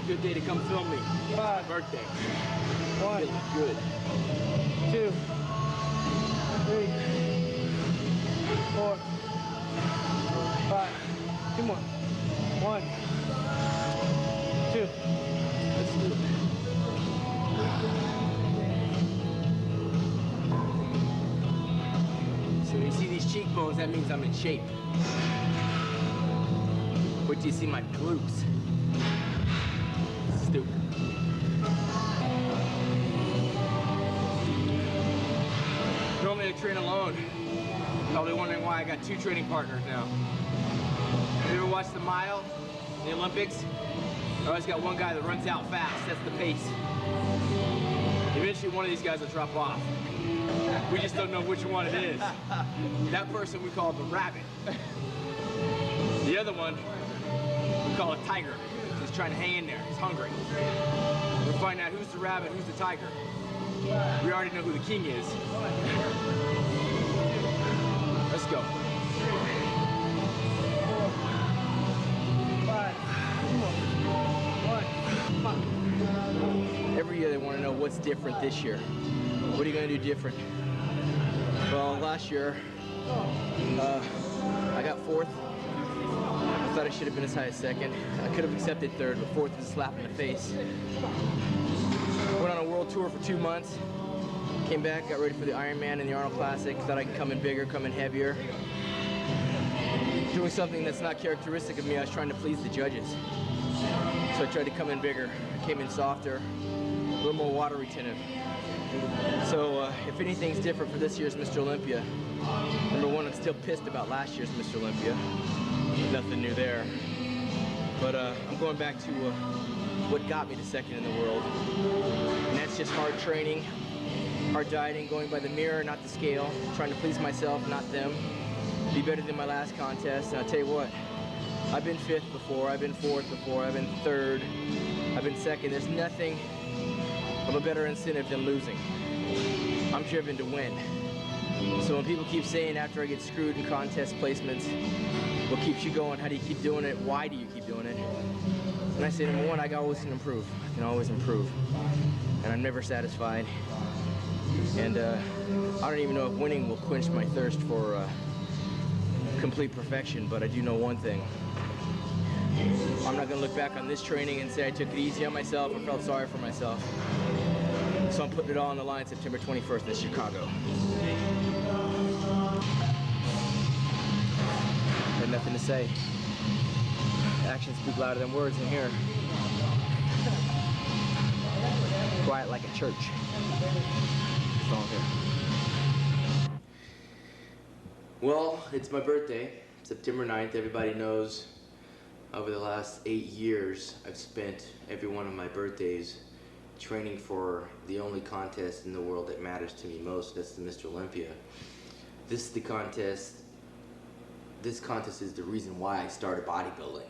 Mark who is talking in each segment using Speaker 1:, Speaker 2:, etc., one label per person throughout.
Speaker 1: good day to come film me.
Speaker 2: 5.
Speaker 1: Birthday.
Speaker 2: 1.
Speaker 1: Feeling good.
Speaker 2: 2. 3. 4. 5. 2 more. 1. 2.
Speaker 1: Let's do it. So when you see these cheekbones, that means I'm in shape. Wait till you see my glutes. Stupid. Normally I train alone. Probably wondering why I got 2 training partners now. You ever watch the mile in the Olympics? I always got one guy that runs out fast, that's the pace. Eventually one of these guys will drop off. We just don't know which one it is. That person we call the rabbit. The other one we call a tiger. He's trying to hang in there, he's hungry. We'll find out who's the rabbit, who's the tiger. We already know who the king is. Let's go.
Speaker 2: 4, 5, 1.
Speaker 1: Every year they want to know what's different this year. What are you going to do different? Well, last year, I got 4th. I thought I should have been as high as 2nd. I could have accepted 3rd, but 4th was a slap in the face. Went on a world tour for 2 months. Came back, got ready for the Ironman and the Arnold Classic. Thought I could come in bigger, come in heavier. Doing something that's not characteristic of me. I was trying to please the judges. So I tried to come in bigger. I came in softer, a little more water retentive. So if anything's different for this year's Mr. Olympia, number 1, I'm still pissed about last year's Mr. Olympia. Nothing new there. But I'm going back to what got me to 2nd in the world. And that's just hard training, hard dieting, going by the mirror, not the scale, trying to please myself, not them. Be better than my last contest. And I'll tell you what, I've been 5th before, I've been 4th before, I've been 3rd, I've been 2nd. There's nothing of a better incentive than losing. I'm driven to win. So when people keep saying after I get screwed in contest placements, what keeps you going? How do you keep doing it? Why do you keep doing it? And I say, number 1, I can always improve. I can always improve. And I'm never satisfied. And I don't even know if winning will quench my thirst for complete perfection, but I do know one thing. I'm not going to look back on this training and say I took it easy on myself or felt sorry for myself. So I'm putting it all on the line September 21st in Chicago. Had nothing to say. Actions speak louder than words in here. Quiet like a church. That's all here. Well, it's my birthday, September 9th. Everybody knows over the last 8 years, I've spent every one of my birthdays training for the only contest in the world that matters to me most. That's the Mr. Olympia. This contest is the reason why I started bodybuilding.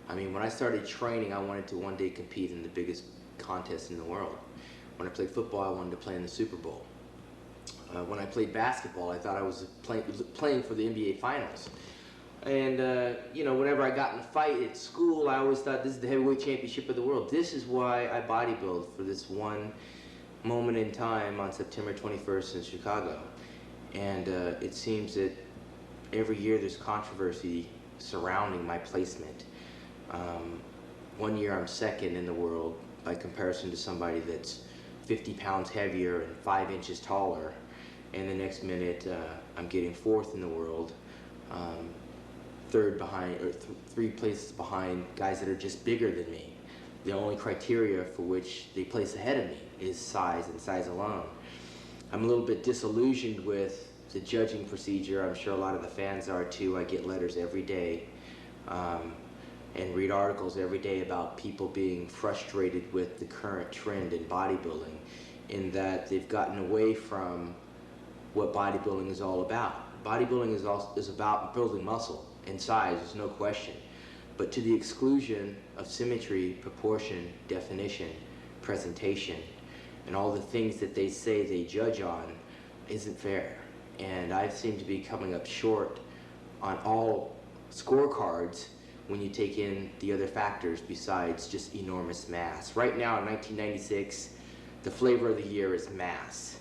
Speaker 1: I mean, when I started training, I wanted to one day compete in the biggest contest in the world. When I played football, I wanted to play in the Super Bowl. When I played basketball, I thought I was playing for the NBA Finals. And, you know, whenever I got in a fight at school, I always thought this is the heavyweight championship of the world. This is why I bodybuild, for this one moment in time on September 21st in Chicago. And it seems that every year there's controversy surrounding my placement. One year I'm 2nd in the world by comparison to somebody that's 50 pounds heavier and 5 inches taller. And the next minute I'm getting 4th in the world. 3rd behind, or 3 places behind guys that are just bigger than me. The only criteria for which they place ahead of me is size and size alone. I'm a little bit disillusioned with the judging procedure. I'm sure a lot of the fans are too. I get letters every day and read articles every day about people being frustrated with the current trend in bodybuilding, in that they've gotten away from what bodybuilding is all about. Bodybuilding is about building muscle and size, there's no question, but to the exclusion of symmetry, proportion, definition, presentation, and all the things that they say they judge on isn't fair. And I seem to be coming up short on all scorecards
Speaker 3: when you take in the other factors besides just enormous mass. Right now in 1996, the flavor of the year is mass.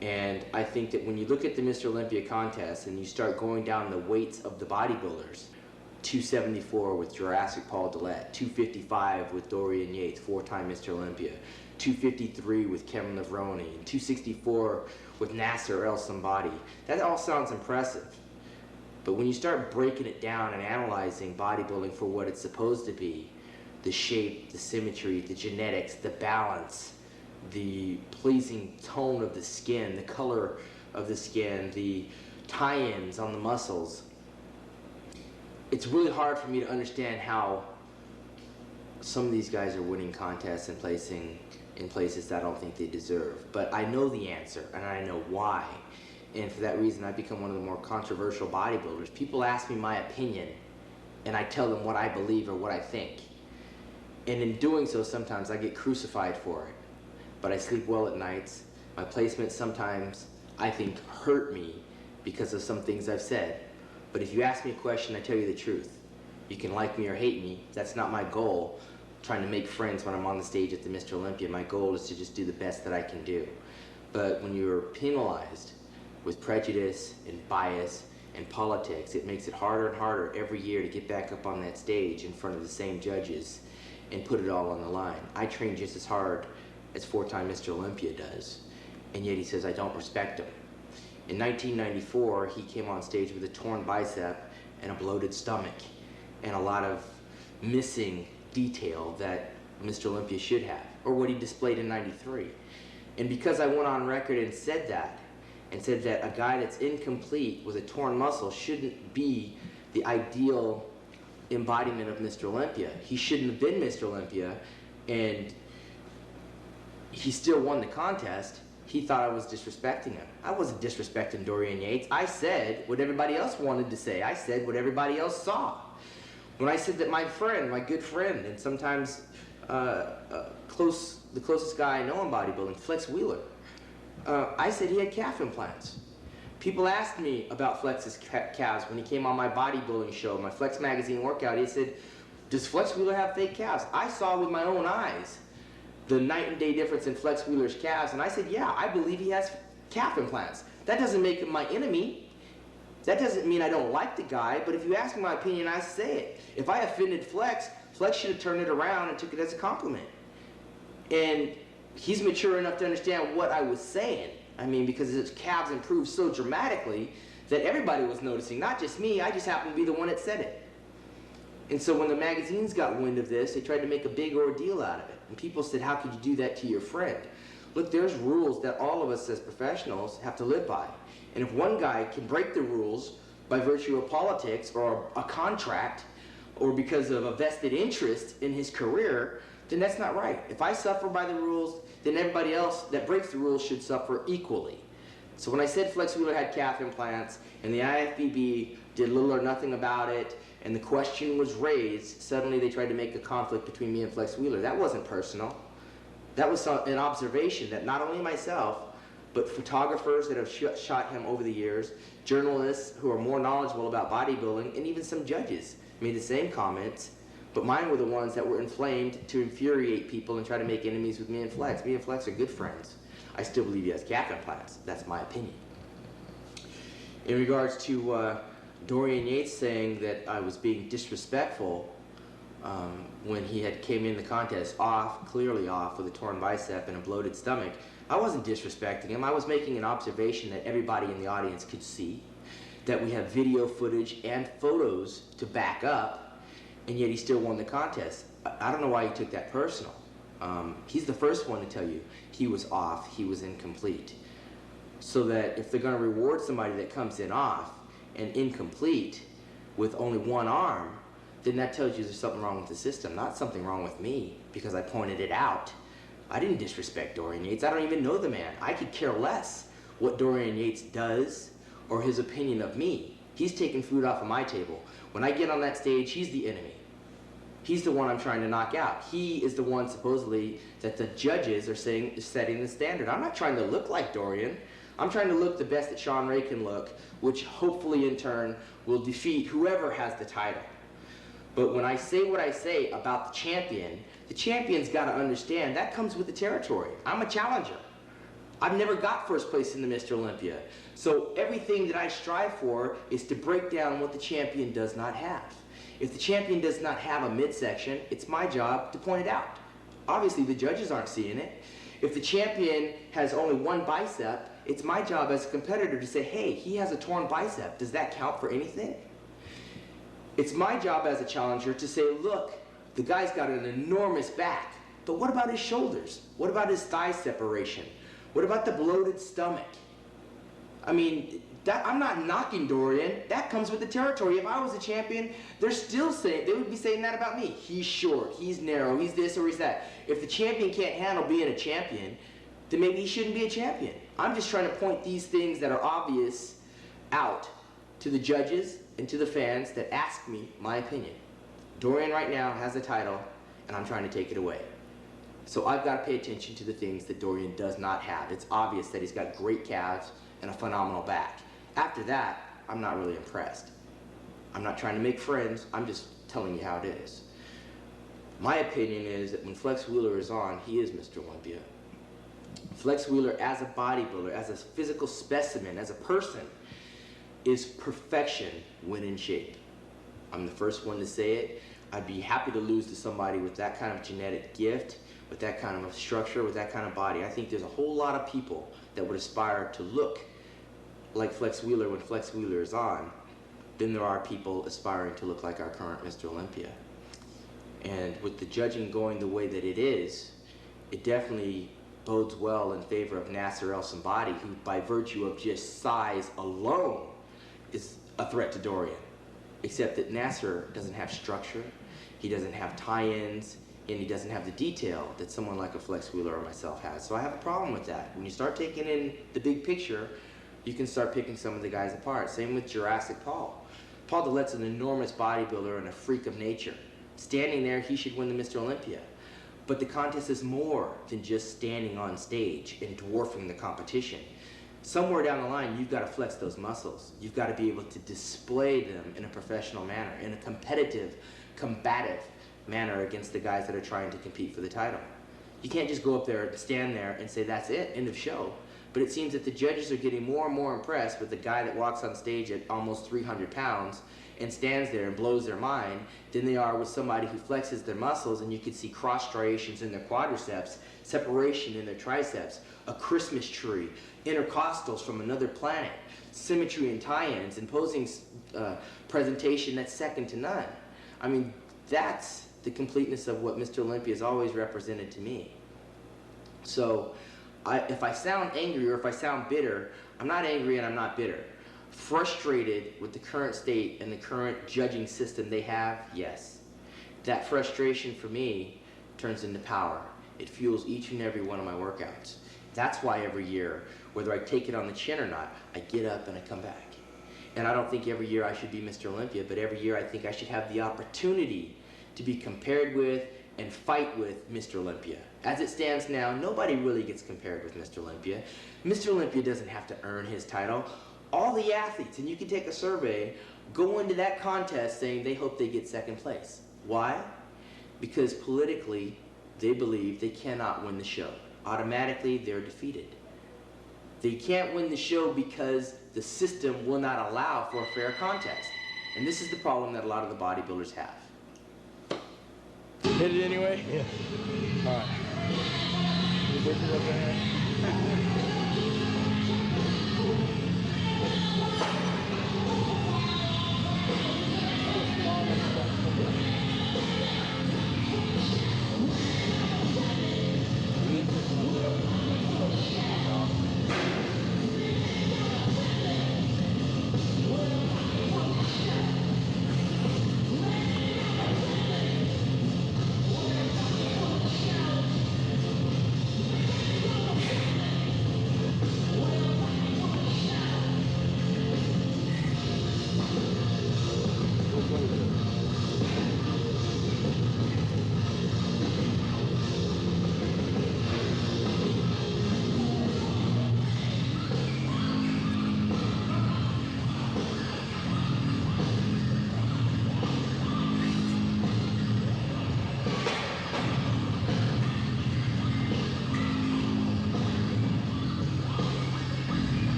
Speaker 3: And I think that when you look at the Mr. Olympia contest and you start going down the weights of the bodybuilders, 274 with Jurassic Paul Dillette, 255 with Dorian Yates, 4-time Mr. Olympia, 253 with Kevin Levrone, and 264 with Nasser El Somebody. That all sounds impressive. But when you start breaking it down and analyzing bodybuilding for what it's supposed to be, the shape, the symmetry, the genetics, the balance, the pleasing tone of the skin, the color of the skin, the tie-ins on the muscles, it's really hard for me to understand how some of these guys are winning contests and placing in places that I don't think they deserve. But I know the answer, and I know why. And for that reason, I've become one of the more controversial bodybuilders. People ask me my opinion, and I tell them what I believe or what I think. And in doing so, sometimes I get crucified for it. But I sleep well at nights. My placements sometimes, I think, hurt me because of some things I've said. But if you ask me a question, I tell you the truth. You can like me or hate me. That's not my goal. I'm trying to make friends when I'm on the stage at the Mr. Olympia. My goal is to just do the best that I can do. But when you're penalized with prejudice and bias and politics, it makes it harder and harder every year to get back up on that stage in front of the same judges and put it all on the line. I train just as hard as 4-time Mr. Olympia does, and yet he says I don't respect him. In 1994, he came on stage with a torn bicep and a bloated stomach and a lot of missing detail that Mr. Olympia should have, or what he displayed in 93. And because I went on record and said that a guy that's incomplete with a torn muscle shouldn't be the ideal embodiment of Mr. Olympia. He shouldn't have been Mr. Olympia, and he still won the contest. He thought I was disrespecting him. I wasn't disrespecting Dorian Yates. I said what everybody else wanted to say. I said what everybody else saw. When I said that my friend, my good friend, and sometimes the closest guy I know in bodybuilding, Flex Wheeler, I said he had calf implants. People asked me about Flex's calves when he came on my bodybuilding show, my Flex magazine workout. He said, does Flex Wheeler have fake calves? I saw with my own eyes the night and day difference in Flex Wheeler's calves, and I said, yeah, I believe he has calf implants. That doesn't make him my enemy. That doesn't mean I don't like the guy, but if you ask me my opinion, I say it. If I offended Flex, Flex should have turned it around and took it as a compliment. And he's mature enough to understand what I was saying. I mean, because his calves improved so dramatically that everybody was noticing, not just me. I just happened to be the one that said it. And so when the magazines got wind of this, they tried to make a big ordeal out of it. And people said, how could you do that to your friend? Look, there's rules that all of us as professionals have to live by. And if one guy can break the rules by virtue of politics or a contract or because of a vested interest in his career, then that's not right. If I suffer by the rules, then everybody else that breaks the rules should suffer equally. So when I said Flex Wheeler had calf implants and the IFBB did little or nothing about it and the question was raised, suddenly they tried to make a conflict between me and Flex Wheeler. That wasn't personal. That was an observation that not only myself, but photographers that have shot him over the years, journalists who are more knowledgeable about bodybuilding, and even some judges made the same comments, but mine were the ones that were inflamed to infuriate people and try to make enemies with me and Flex. Me and Flex are good friends. I still believe he has calf implants. That's my opinion. In regards to Dorian Yates saying that I was being disrespectful when he had came in the contest clearly off with a torn bicep and a bloated stomach, I wasn't disrespecting him. I was making an observation that everybody in the audience could see, that we have video footage and photos to back up, and yet he still won the contest. I don't know why he took that personal. He's the first one to tell you he was off, he was incomplete. So that if they're going to reward somebody that comes in off and incomplete with only one arm, then that tells you there's something wrong with the system, not something wrong with me, because I pointed it out. I didn't disrespect Dorian Yates. I don't even know the man. I could care less what Dorian Yates does or his opinion of me. He's taking food off of my table. When I get on that stage, he's the enemy. He's the one I'm trying to knock out. He is the one, supposedly, that the judges are saying is setting the standard. I'm not trying to look like Dorian. I'm trying to look the best that Shawn can look, which hopefully in turn will defeat whoever has the title. But when I say what I say about the champion's got to understand that comes with the territory. I'm a challenger. I've never got first place in the Mr. Olympia. So everything that I strive for is to break down what the champion does not have. If the champion does not have a midsection, it's my job to point it out. Obviously, the judges aren't seeing it. If the champion has only one bicep, it's my job as a competitor to say, hey, he has a torn bicep. Does that count for anything? It's my job as a challenger to say, look, the guy's got an enormous back, but what about his shoulders? What about his thigh separation? What about the bloated stomach? I mean, I'm not knocking Dorian. That comes with the territory. If I was a champion, they would be saying that about me. He's short, he's narrow, he's this or he's that. If the champion can't handle being a champion, then maybe he shouldn't be a champion. I'm just trying to point these things that are obvious out to the judges and to the fans that ask me my opinion. Dorian right now has the title, and I'm trying to take it away. So I've got to pay attention to the things that Dorian does not have. It's obvious that he's got great calves and a phenomenal back. After that, I'm not really impressed. I'm not trying to make friends, I'm just telling you how it is. My opinion is that when Flex Wheeler is on, he is Mr. Olympia. Flex Wheeler as a bodybuilder, as a physical specimen, as a person, is perfection when in shape. I'm the first one to say it. I'd be happy to lose to somebody with that kind of genetic gift, with that kind of structure, with that kind of body. I think there's a whole lot of people that would aspire to look like Flex Wheeler when Flex Wheeler is on, than there are people aspiring to look like our current Mr. Olympia. And with the judging going the way that it is, it definitely bodes well in favor of Nasser El Sambadi, who by virtue of just size alone is a threat to Dorian. Except that Nasser doesn't have structure, he doesn't have tie-ins, and he doesn't have the detail that someone like a Flex Wheeler or myself has. So I have a problem with that. When you start taking in the big picture, you can start picking some of the guys apart. Same with Jurassic Paul. Paul Dillette's an enormous bodybuilder and a freak of nature. Standing there, he should win the Mr. Olympia. But the contest is more than just standing on stage and dwarfing the competition. Somewhere down the line, you've got to flex those muscles. You've got to be able to display them in a professional manner, in a competitive, combative manner against the guys that are trying to compete for the title. You can't just go up there, stand there, and say, that's it, end of show. But it seems that the judges are getting more and more impressed with the guy that walks on stage at almost 300 pounds and stands there and blows their mind than they are with somebody who flexes their muscles, and you can see cross striations in their quadriceps, separation in their triceps, a Christmas tree, intercostals from another planet, symmetry and tie-ins, and posing presentation that's second to none. I mean, that's the completeness of what Mr. Olympia has always represented to me. So if I sound angry or if I sound bitter, I'm not angry and I'm not bitter. Frustrated with the current state and the current judging system they have, yes. That frustration for me turns into power. It fuels each and every one of my workouts. That's why every year, whether I take it on the chin or not, I get up and I come back. And I don't think every year I should be Mr. Olympia, but every year I think I should have the opportunity to be compared with and fight with Mr. Olympia. As it stands now, nobody really gets compared with Mr. Olympia. Mr. Olympia doesn't have to earn his title. All the athletes, and you can take a survey, go into that contest saying they hope they get second place. Why? Because politically, they believe they cannot win the show. Automatically, they're defeated. They can't win the show because the system will not allow for a fair contest. And this is the problem that a lot of the bodybuilders have.
Speaker 1: Hit it anyway? Yeah. All right. You bitches up there?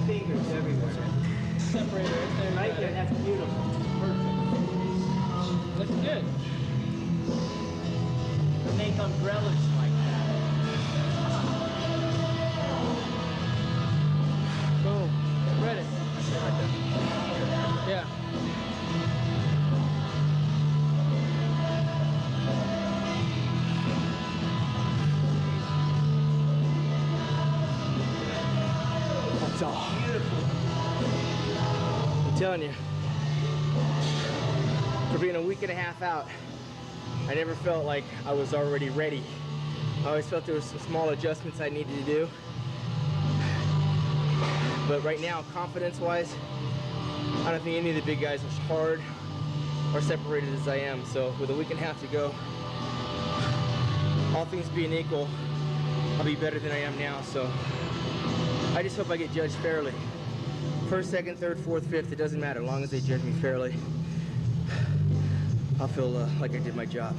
Speaker 2: fingers everywhere.
Speaker 4: Separator right there.
Speaker 2: Right there, that's beautiful. Perfect.
Speaker 4: Looks good.
Speaker 2: We make umbrellas like that.
Speaker 4: Boom. Ready. Yeah.
Speaker 1: That's all. I'm telling you, for being a week and a half out, I never felt like I was already ready. I always felt there was some small adjustments I needed to do. But right now, confidence-wise, I don't think any of the big guys are as hard or separated as I am. So with a week and a half to go, all things being equal, I'll be better than I am now. So I just hope I get judged fairly. First, second, third, fourth, fifth, it doesn't matter. As long as they judge me fairly, I'll feel like I did my job.